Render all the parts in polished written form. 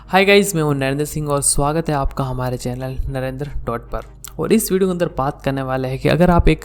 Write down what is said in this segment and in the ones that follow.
Hi guys, मैं हूं नरेंद्र सिंह और स्वागत है आपका हमारे चैनल नरेंद्र डॉट पर। और इस वीडियो के अंदर बात करने वाला है कि अगर आप एक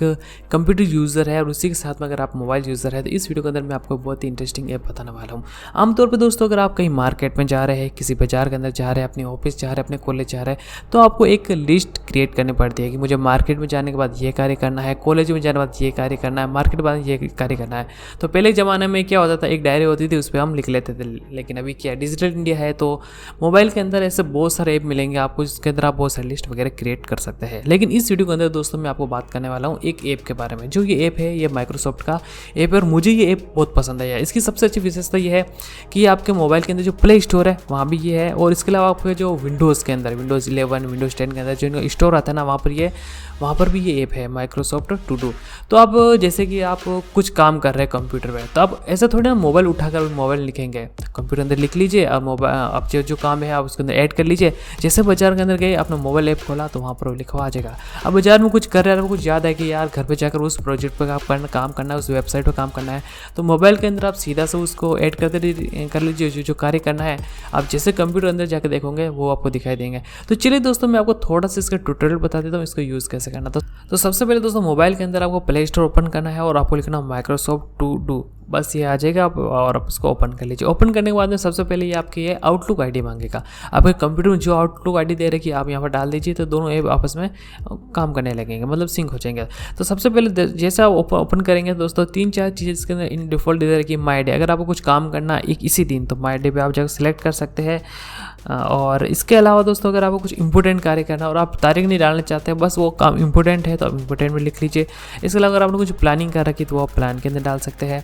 कंप्यूटर यूज़र है और उसी के साथ में अगर आप मोबाइल यूज़र है तो इस वीडियो के अंदर मैं आपको बहुत ही इंटरेस्टिंग ऐप बताने वाला हूँ। आमतौर पे दोस्तों, अगर आप कहीं मार्केट में जा रहे हैं, किसी बाजार के अंदर जा रहे हैं, अपने ऑफिस जा रहे हैं, अपने कॉलेज जा रहे हैं, तो आपको एक लिस्ट क्रिएट करनी पड़ती है कि मुझे मार्केट में जाने के बाद ये कार्य करना है, कॉलेज में जाने के बाद ये कार्य करना है, मार्केट के बाद ये कार्य करना है। तो पहले के ज़माने में क्या होता था, एक डायरी होती थी, उस पर हम लिख लेते थे। लेकिन अभी क्या डिजिटल इंडिया है, तो मोबाइल के अंदर ऐसे बहुत सारे ऐप मिलेंगे आपको, जिसके अंदर आप बहुत सारी लिस्ट वगैरह क्रिएट कर सकते हैं। लेकिन इस वीडियो के अंदर दोस्तों मैं आपको बात करने वाला हूँ एक ऐप के बारे में। जो ये ऐप है, ये माइक्रोसॉफ्ट का ऐप है और मुझे ये ऐप बहुत पसंद आया। इसकी सबसे अच्छी विशेषता ये है कि ये आपके मोबाइल के अंदर जो प्ले स्टोर है वहाँ भी ये है, और इसके अलावा आपके जो विंडोज़ के अंदर, विंडोज़ 11, विंडोज़ 10 के अंदर जो स्टोर आता है ना, वहाँ पर भी ये ऐप है, माइक्रोसॉफ्ट टू डू। तो अब जैसे कि आप कुछ काम कर रहे हैं कंप्यूटर में, तो आप ऐसा थोड़ी ना मोबाइल उठाकर मोबाइल लिखेंगे, कंप्यूटर अंदर लिख लीजिए। अब मोबाइल अब जो काम है आप उसके अंदर ऐड कर लीजिए। जैसे बाजार के अंदर गए, अपना मोबाइल ऐप खोला तो वहाँ पर लिखवा आ जाएगा। अब बाजार में कुछ कर रहे हैं, आपको कुछ याद है कि यार घर पे जाकर उस प्रोजेक्ट पर काम करना है, उस वेबसाइट पर काम करना है, तो मोबाइल के अंदर आप सीधा से उसको ऐड कर लीजिए। जो कार्य करना है आप जैसे कंप्यूटर अंदर जाकर देखोगे वो आपको दिखाई देंगे। तो चलिए दोस्तों, मैं आपको थोड़ा सा इसका ट्यूटोरियल बता देता हूँ, इसको यूज़ कैसे करना। तो सबसे पहले दोस्तों, मोबाइल के अंदर आपको प्ले स्टोर ओपन करना है और आपको लिखना माइक्रोसॉफ्ट टू डू। बस ये आ जाएगा और आप उसको ओपन कर लीजिए। ओपन करने के बाद में सबसे पहले ये आपकी ये आउटलुक आईडी मांगेगा। आपके कंप्यूटर में जो आउटलुक आईडी दे रखी है आप यहाँ पर डाल दीजिए, तो दोनों ऐप आपस में काम करने लगेंगे, मतलब सिंक हो जाएंगे। तो सबसे पहले जैसे आप ओपन करेंगे दोस्तों, 3-4 चीज़ें इसके अंदर इन डिफ़ॉल्ट दे रखी है। माई डे, अगर आपको कुछ काम करना एक इसी दिन, तो माई डे पर आप जाकर सिलेक्ट कर सकते हैं। और इसके अलावा दोस्तों, अगर आपको कुछ इंपॉर्टेंट कार्य करना और आप तारीख नहीं डालना चाहते हैं, बस वो काम इंपॉर्टेंट है तो आप इंपॉर्टेंट में लिख लीजिए। इसके अलावा अगर आपने कुछ प्लानिंग कर रखी तो वो आप प्लान के अंदर डाल सकते हैं,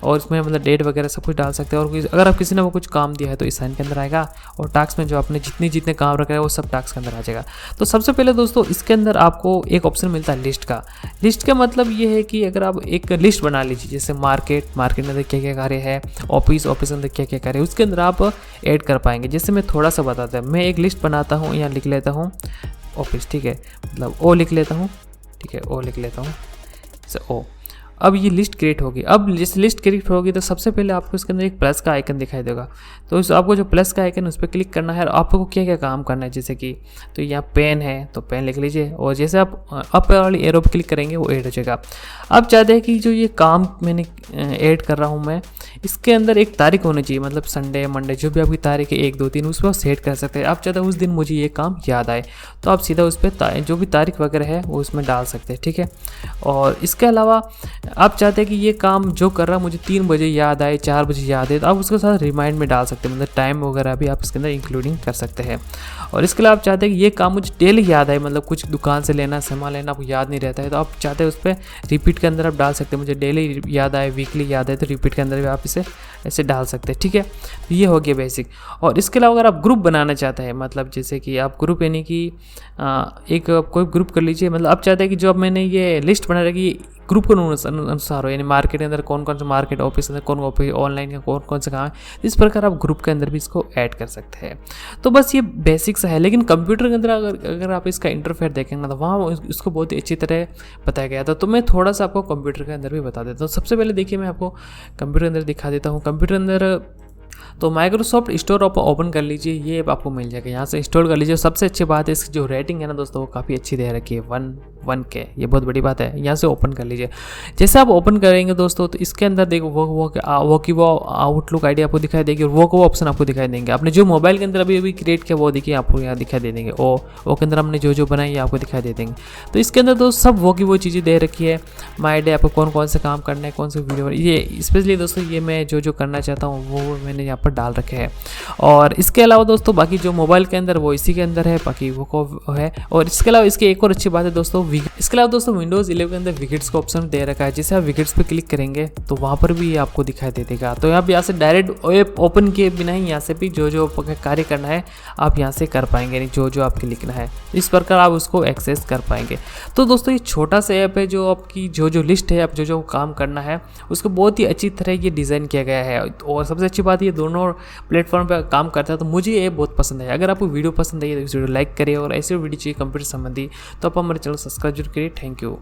और इसमें मतलब डेट वगैरह सब कुछ डाल सकते हैं। और अगर आप किसी ने वो कुछ काम दिया है तो इस साइन के अंदर आएगा, और टास्क में जो आपने जितने काम रखा है वो सब टास्क के अंदर आ जाएगा। तो सबसे पहले दोस्तों, इसके अंदर आपको एक ऑप्शन मिलता है लिस्ट का। लिस्ट का मतलब ये है कि अगर आप एक लिस्ट बना लीजिए, जैसे मार्केट में अंदर क्या क्या कार्य है, ऑफिस के अंदर क्या क्या कार्य है, उसके अंदर आप ऐड कर पाएंगे। जैसे मैं थोड़ा सा बताता हूँ, मैं एक लिस्ट बनाता हूँ, यहाँ लिख लेता हूँ ऑफिस, ठीक है, मतलब ओ लिख लेता हूँ, ठीक है, ओ लिख लेता हूँ, जैसे ओ। अब ये लिस्ट क्रिएट होगी। अब जैसे लिस्ट क्रिएट होगी तो सबसे पहले आपको इसके अंदर एक प्लस का आइकन दिखाई देगा। तो आपको जो प्लस का आइकन उस पर क्लिक करना है और आपको क्या क्या काम करना है, जैसे कि तो यहाँ पेन है तो पेन लिख लीजिए, और जैसे आप अप वाली एरो पर क्लिक करेंगे वो ऐड हो जाएगा। अब चाहते हैं कि जो ये काम मैंने ऐड कर रहा हूँ मैं, इसके अंदर एक तारीख होनी चाहिए, मतलब संडे मंडे जो भी आपकी तारीख है 1 2 3 उस पर सेट कर सकते हैं। आप चाहते हैं उस दिन मुझे ये काम याद आए, तो आप सीधा उस पर जो भी तारीख वगैरह है वो उसमें डाल सकते हैं, ठीक है। और इसके अलावा आप चाहते हैं कि ये काम जो कर रहा है मुझे 3 बजे याद आए, 4 बजे याद है, तो आप उसके साथ रिमाइंड में डाल सकते हैं, मतलब टाइम वगैरह भी आप इसके अंदर इंक्लूडिंग कर सकते हैं। और इसके अलावा आप चाहते हैं कि ये काम मुझे डेली याद आए, मतलब कुछ दुकान से लेना, सामान लेना आपको याद नहीं रहता है, तो आप चाहते हैं उस पर रिपीट के अंदर आप डाल सकते हैं, मुझे डेली याद आए, वीकली याद आए, तो रिपीट के अंदर भी आप इसे ऐसे डाल सकते हैं, ठीक है। तो ये हो गया बेसिक। और इसके अलावा अगर आप ग्रुप बनाना चाहते हैं, मतलब जैसे कि आप ग्रुप यानी कि एक कोई ग्रुप कर लीजिए, मतलब आप चाहते हैं कि जो अब मैंने ये लिस्ट बना रखी ग्रुप के अनुसार हो, यानी मार्केट के अंदर कौन कौन सा मार्केट, ऑफिस के अंदर कौन ऑफिस, ऑनलाइन का कौन कौन सा काम है, इस प्रकार आप ग्रुप के अंदर भी इसको ऐड कर सकते हैं। तो बस ये बेसिक सा है। लेकिन कंप्यूटर के अंदर अगर आप इसका इंटरफेस देखेंगे तो वहाँ इसको बहुत ही अच्छी तरह बताया गया था। तो मैं थोड़ा सा आपको कंप्यूटर के अंदर भी बता देता हूँ। सबसे पहले देखिए, मैं आपको कंप्यूटर के अंदर दिखा देता हूँ। कंप्यूटर अंदर तो माइक्रोसॉफ्ट स्टोर आप ओपन कर लीजिए, ये आपको मिल जाएगा, यहाँ से इंस्टॉल कर लीजिए। सबसे अच्छी बात है इसकी जो रेटिंग है ना दोस्तों, वो काफ़ी अच्छी दे रखी है, 1 ये बहुत बड़ी बात है। यहाँ से ओपन कर लीजिए। जैसे आप ओपन करेंगे दोस्तों, तो इसके अंदर देखो वो आउटलुक आईडी आपको दिखाई देगी, और वो ऑप्शन आपको दिखाई देंगे। आपने जो मोबाइल के अंदर अभी क्रिएट किया वो देखिए आपको यहाँ दिखाई दे देंगे। ओ के अंदर हमने जो बनाई है आपको दिखाई दे देंगे। तो इसके अंदर दोस्तों सब वो चीज़ें दे रखी है। माई डे आपको कौन कौन से काम करना है, कौन से वीडियो, ये स्पेशली दोस्तों ये मैं जो करना चाहता हूँ वो मैंने यहाँ पर डाल रखे हैं। और इसके अलावा दोस्तों बाकी जो मोबाइल के अंदर वो इसी के अंदर है, बाकी वो को है। और इसके अलावा इसकी एक और अच्छी बात है दोस्तों, इसके अलावा दोस्तों विंडोज़ 11 के अंदर विकेट्स का ऑप्शन दे रखा है। जैसे आप विकेट्स पे क्लिक करेंगे तो वहाँ पर भी आपको दिखाई दे देगा। तो आप यहाँ से डायरेक्ट ऐप ओपन किए बिना ही यहाँ से भी जो कार्य करना है आप यहाँ से कर पाएंगे, यानी जो आपके लिखना है, इस प्रकार आप उसको एक्सेस कर पाएंगे। तो दोस्तों ये छोटा सा ऐप है जो आपकी जो लिस्ट है, आप जो काम करना है उसको बहुत ही अच्छी तरह ये डिज़ाइन किया गया है। और सबसे अच्छी बात ये दोनों प्लेटफॉर्म पर काम करता है, तो मुझे ये बहुत पसंद है। अगर आपको वीडियो पसंद आई तो इस वीडियो लाइक करिए, और ऐसे वीडियो चाहिए कंप्यूटर संबंधी तो आप हमारे चैनल सब्सक्राइब जरूर करिए। Thank you.